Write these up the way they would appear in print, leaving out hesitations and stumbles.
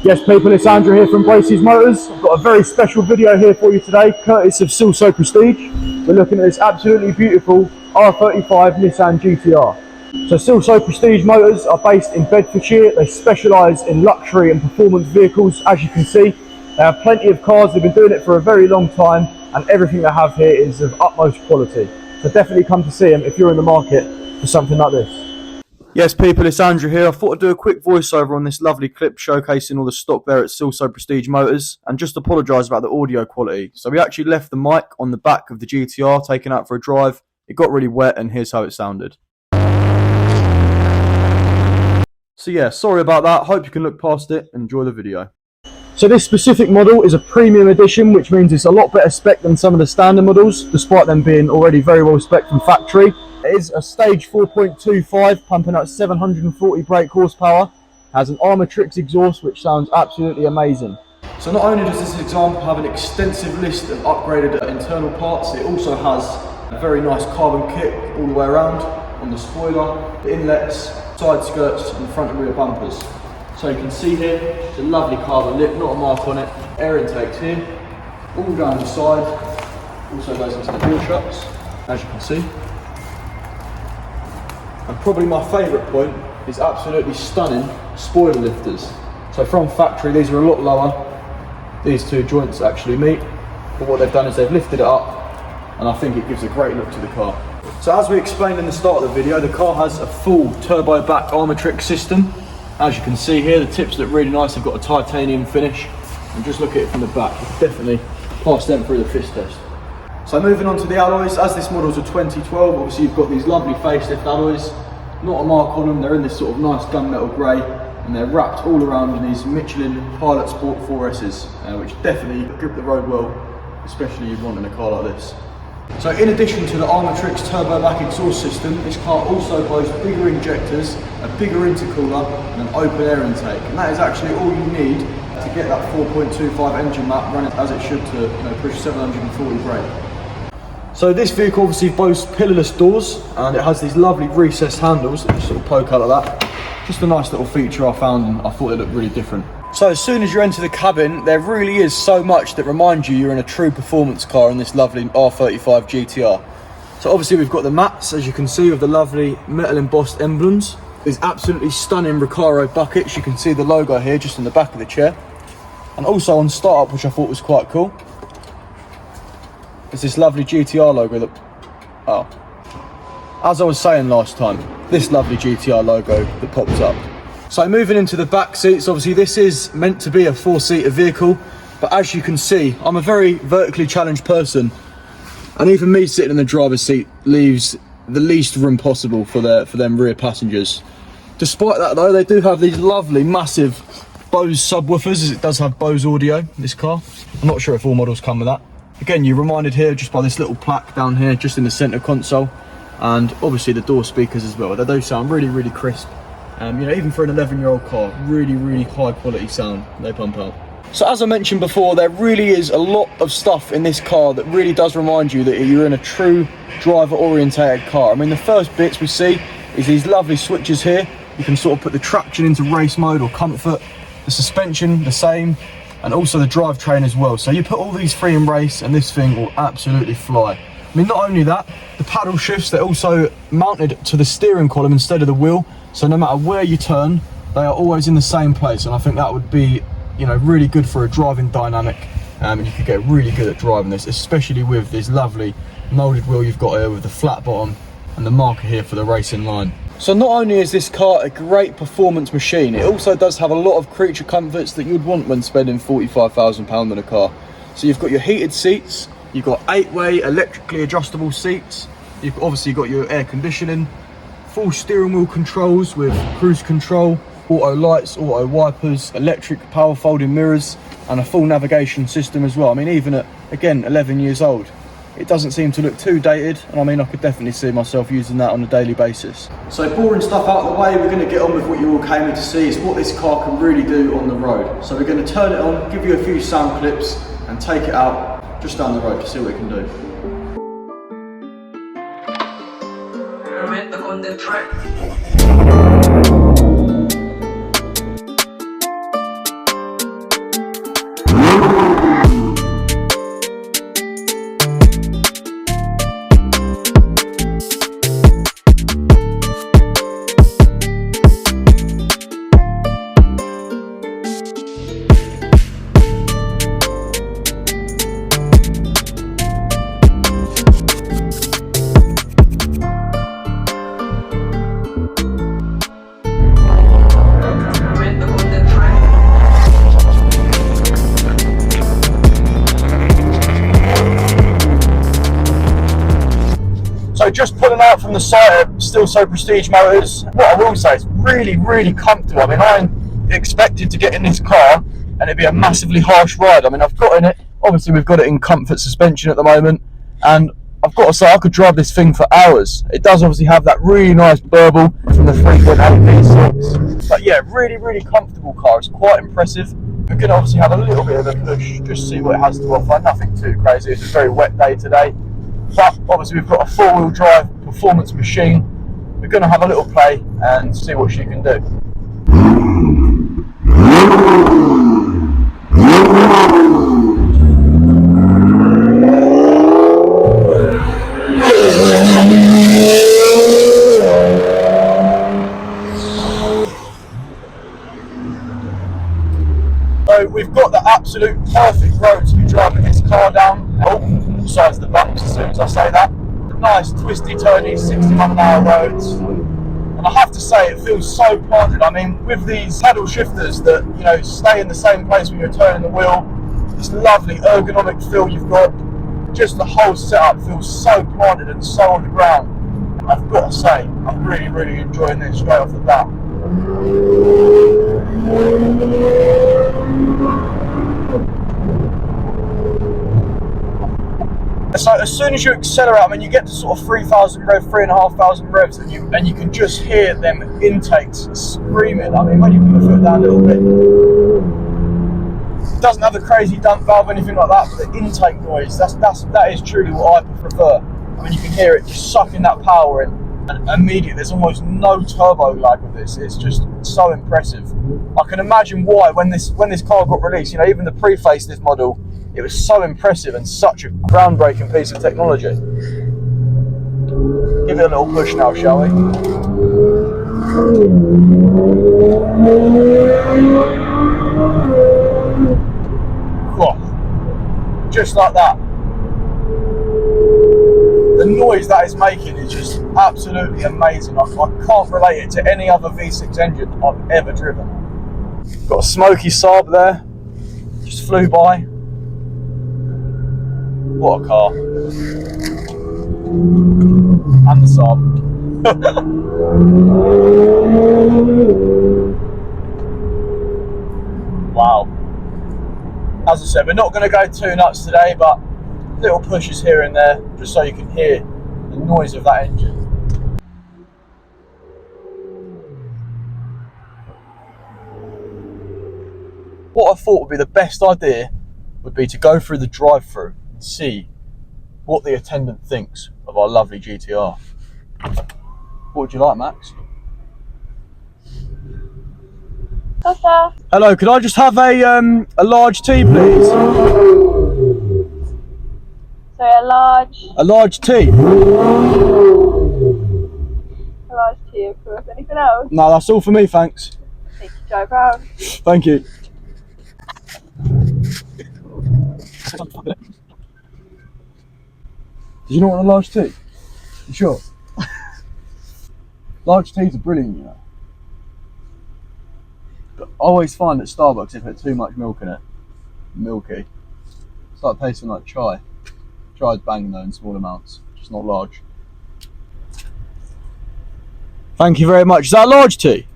Yes people, it's Andrew here from Braces Motors. I've got a very special video here for you today, courtesy of So Prestige. We're looking at this absolutely beautiful R35 Nissan GTR. So Prestige Motors are based in Bedfordshire. They specialise in luxury and performance vehicles, as you can see. They have plenty of cars, they've been doing it for a very long time, and everything they have here is of utmost quality. So definitely come to see them if you're in the market for something like this. Yes people, it's Andrew here. I thought I'd do a quick voiceover on this lovely clip showcasing all the stock there at So Prestige Motors, and just apologise about the audio quality. So we actually left the mic on the back of the GTR taken out for a drive. It got really wet and here's how it sounded. So yeah, sorry about that. Hope you can look past it and enjoy the video. So this specific model is a premium edition, which means it's a lot better spec than some of the standard models, despite them being already very well spec from factory. It is a stage 4.25, pumping out 740 brake horsepower. Has an Armatrix exhaust, which sounds absolutely amazing. So not only does this example have an extensive list of upgraded internal parts, it also has a very nice carbon kit all the way around on the spoiler, the inlets, side skirts and the front and rear bumpers. So you can see here, it's a lovely carbon lip, not a mark on it. Air intakes here, all down the side. Also goes into the door shuts, as you can see. And probably my favourite point is absolutely stunning spoiler lifters. So from factory, these are a lot lower. These two joints actually meet, but what they've done is they've lifted it up, and I think it gives a great look to the car. So as we explained in the start of the video, the car has a full turbo back Armatrix system. As you can see here, the tips look really nice. They've got a titanium finish, and just look at it from the back. You can definitely pass them through the fist test. So moving on to the alloys, as this model's a 2012, obviously you've got these lovely facelift alloys. Not a mark on them, they're in this sort of nice gunmetal grey, and they're wrapped all around in these Michelin Pilot Sport 4Ss, which definitely grip the road well, especially you want in a car like this. So in addition to the Armatrix turbo back exhaust system, this car also boasts bigger injectors, a bigger intercooler and an open air intake, and that is actually all you need to get that 4.25 engine map running as it should to push 740 brake. So this vehicle obviously boasts pillarless doors, and it has these lovely recessed handles that just sort of poke out like that. Just a nice little feature I found, and I thought it looked really different. So as soon as you enter the cabin, there really is so much that reminds you you're in a true performance car in this lovely R35 GTR. So obviously we've got the mats, as you can see, with the lovely metal embossed emblems. These absolutely stunning Recaro buckets. You can see the logo here just in the back of the chair. And also on startup, which I thought was quite cool, it's this lovely GTR logo that, as I was saying last time, this lovely GTR logo that pops up. So moving into the back seats, obviously this is meant to be a 4-seater vehicle, but as you can see, I'm a very vertically challenged person, and even me sitting in the driver's seat leaves the least room possible for them rear passengers. Despite that though, they do have these lovely massive Bose subwoofers, as it does have Bose audio, this car. I'm not sure if all models come with that. Again, you're reminded here just by this little plaque down here, just in the centre console, and obviously the door speakers as well. They do sound really, really crisp. Even for an 11-year-old car, really, really high quality sound they pump out. So as I mentioned before, there really is a lot of stuff in this car that really does remind you that you're in a true driver-orientated car. I mean, the first bits we see is these lovely switches here. You can sort of put the traction into race mode or comfort, the suspension the same, and also the drivetrain as well. So you put all these three in race and this thing will absolutely fly. I mean, not only that, the paddle shifts, they're also mounted to the steering column instead of the wheel. So no matter where you turn, they are always in the same place. And I think that would be, really good for a driving dynamic. And you could get really good at driving this, especially with this lovely molded wheel you've got here with the flat bottom and the marker here for the racing line. So not only is this car a great performance machine, it also does have a lot of creature comforts that you'd want when spending £45,000 on a car. So you've got your heated seats, you've got 8-way electrically adjustable seats, you've obviously got your air conditioning, full steering wheel controls with cruise control, auto lights, auto wipers, electric power folding mirrors, and a full navigation system as well. I mean, even at, again, 11 years old, it doesn't seem to look too dated, and I mean, I could definitely see myself using that on a daily basis. So boring stuff out of the way, we're going to get on with what you all came in to see. It's what this car can really do on the road. So we're going to turn it on, give you a few sound clips, and take it out just down the road to see what it can do. On the track. So just pulling out from the site at Still So Prestige Motors, what I will say is really, really comfortable. I mean, I expected to get in this car and it'd be a massively harsh ride. I mean, I've got in it, obviously we've got it in comfort suspension at the moment, and I've got to say I could drive this thing for hours. It does obviously have that really nice burble from the 3.8 V6. But yeah, really, really comfortable car. It's quite impressive. We're going to obviously have a little bit of a push, just see what it has to offer. Nothing too crazy. It's a very wet day today. But obviously we've got a four-wheel drive performance machine. We're going to have a little play and see what she can do. So we've got the absolute perfect road to be driving this car down. Oh, besides the bumps as soon as I say that. Nice twisty turny 60-mile-an-hour roads. And I have to say it feels so planted. I mean, with these paddle shifters that, you know, stay in the same place when you're turning the wheel, this lovely ergonomic feel you've got, just the whole setup feels so planted and so on the ground. I've got to say, I'm really, really enjoying this straight off the bat. So as soon as you accelerate, I mean, you get to sort of 3,000 revs, 3,500 revs, and you can just hear them intakes screaming. I mean, when you put the foot down a little bit, it doesn't have a crazy dump valve or anything like that, but the intake noise, that is truly what I prefer. I mean, you can hear it just sucking that power in, and immediately there's almost no turbo lag with this. It's just so impressive. I can imagine why when this car got released, you know, even the pre-facelift model, it was so impressive and such a groundbreaking piece of technology. Give it a little push now, shall we? Oh, just like that. The noise that is making is just absolutely amazing. I can't relate it to any other V6 engine I've ever driven. Got a smoky Saab there, just flew by. What a car. And the Saab. Wow. As I said, we're not going to go too nuts today, but little pushes here and there, just so you can hear the noise of that engine. What I thought would be the best idea would be to go through the drive-through and see what the attendant thinks of our lovely GTR. What would you like, Max? Costa. Hello, could I just have a large tea, please? Sorry, a large tea. A large tea, of course. Anything else? No, that's all for me, thanks. Thank you, drive round. Thank you. Did you not want a large tea? You sure? Large teas are brilliant, you know. But I always find at Starbucks if there's too much milk in it, milky, it's like tasting like chai. Chai's banging though in small amounts, just not large. Thank you very much. Is that a large tea?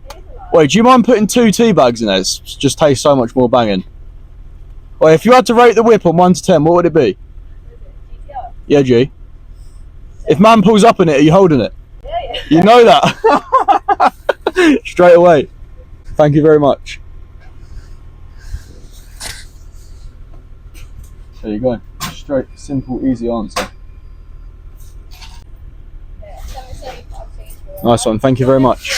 Wait, do you mind putting 2 tea bags in there? It just tastes so much more banging. Wait, if you had to rate the whip on 1 to 10, what would it be? GTR? Yeah, G. If man pulls up in it, are you holding it? Yeah. You know that. Straight away. Thank you very much. There you go. Straight, simple, easy answer. Nice one. Thank you very much.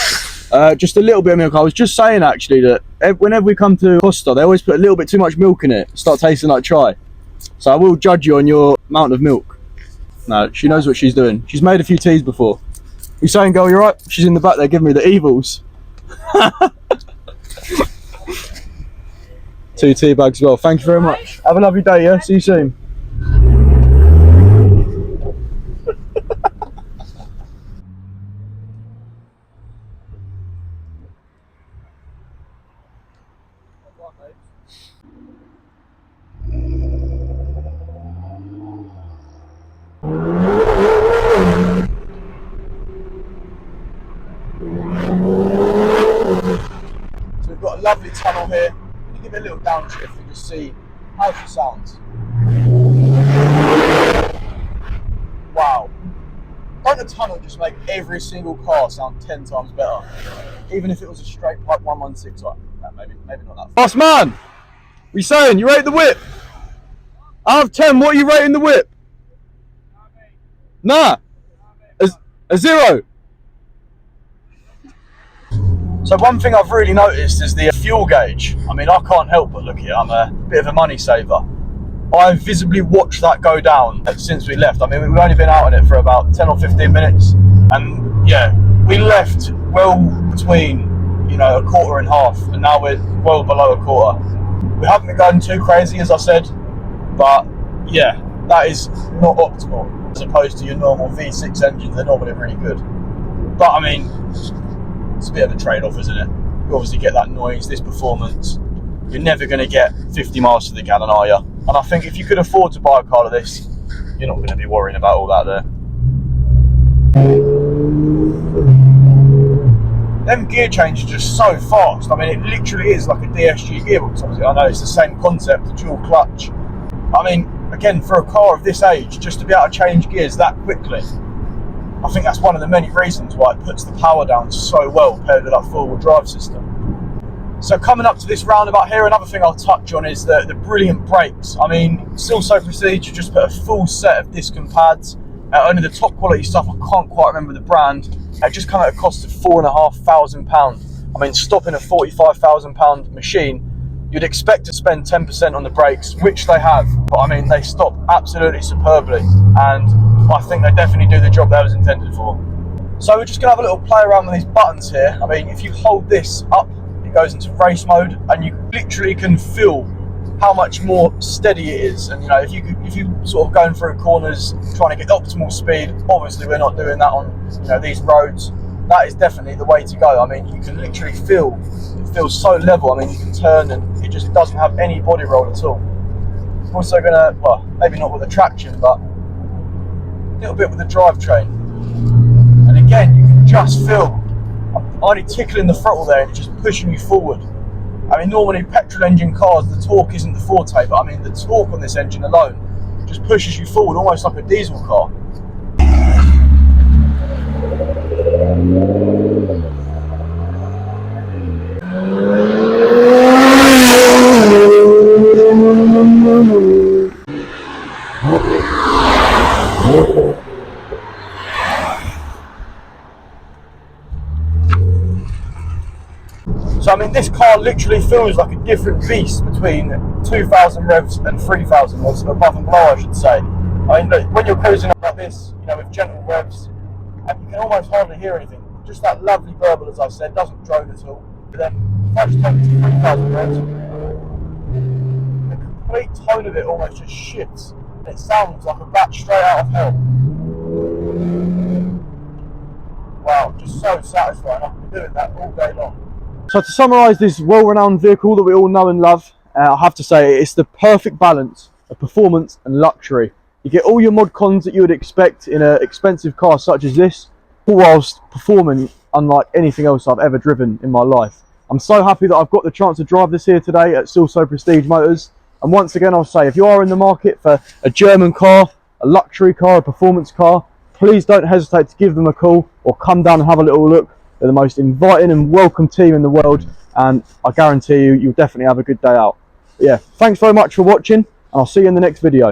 Just a little bit of milk. I was just saying actually that whenever we come to Costa, they always put a little bit too much milk in it. Start tasting like chai. So I will judge you on your amount of milk. No, she knows what she's doing. She's made a few teas before. You saying, girl, you're right? She's in the back there giving me the evils. 2 tea bags as well. Thank you very much. Have a lovely day, yeah? See you soon. downshift and just see how she sounds. Wow. Don't a tunnel just make every single car sound 10 times better? Even if it was a straight like 116, right? No, maybe not that. Boss man! What are you saying? You rate the whip? Out of 10, what are you rating the whip? Nah. A 0. So one thing I've really noticed is the fuel gauge. I mean, I can't help but look at it. I'm a bit of a money saver. I've visibly watched that go down since we left. I mean, we've only been out on it for about 10 or 15 minutes. And yeah, we left well between, you know, a quarter and half. And now we're well below a quarter. We haven't been going too crazy, as I said. But yeah, that is not optimal. As opposed to your normal V6 engines, they're normally really good. But I mean, it's a bit of a trade-off, isn't it? You obviously get that noise, this performance. You're never going to get 50 miles to the gallon, are you? And I think if you could afford to buy a car like this, you're not going to be worrying about all that there. Them gear changes are just so fast. I mean, it literally is like a DSG gearbox. Obviously, I know it's the same concept, the dual clutch. I mean, again, for a car of this age, just to be able to change gears that quickly, I think that's one of the many reasons why it puts the power down so well paired with that four-wheel drive system. So coming up to this roundabout here, another thing I'll touch on is the brilliant brakes. I mean, still so Prestige, you just put a full set of disc and pads. Only the top quality stuff, I can't quite remember the brand. It just come at a cost of £4,500. I mean, stopping a £45,000 machine, you'd expect to spend 10% on the brakes, which they have. But I mean, they stop absolutely superbly. And I think they definitely do the job that was intended for. So we're just gonna have a little play around with these buttons here. I mean, if you hold this up, it goes into race mode, and you literally can feel how much more steady it is. And you know, if you sort of going through corners trying to get optimal speed, obviously we're not doing that on, you know, these roads. That is definitely the way to go. I mean, you can literally feel it feels so level. I mean, you can turn and it just doesn't have any body roll at all. I'm also gonna, well, maybe not with the traction, but a little bit with the drivetrain. And again, you can just feel I'm only tickling the throttle there and it's just pushing you forward. I mean, normally petrol engine cars, the torque isn't the forte, but I mean, the torque on this engine alone just pushes you forward almost like a diesel car. So I mean, this car literally feels like a different beast between 2,000 revs and 3,000 revs, above and below, I should say. I mean, look, when you're cruising up like this, you know, with gentle revs, and you can almost hardly hear anything. Just that lovely burble, as I said, doesn't drone at all. But then, if I just take it to 3,000 revs, the complete tone of it almost just shifts, and it sounds like a bat straight out of hell. Wow, just so satisfying. I can be doing that all day long. So to summarise this well-renowned vehicle that we all know and love, I have to say it's the perfect balance of performance and luxury. You get all your mod cons that you would expect in an expensive car such as this, all whilst performing unlike anything else I've ever driven in my life. I'm so happy that I've got the chance to drive this here today at Still So Prestige Motors. And once again, I'll say, if you are in the market for a German car, a luxury car, a performance car, please don't hesitate to give them a call or come down and have a little look. They're the most inviting and welcome team in the world, and I guarantee you, you'll definitely have a good day out. But yeah, thanks very much for watching, and I'll see you in the next video.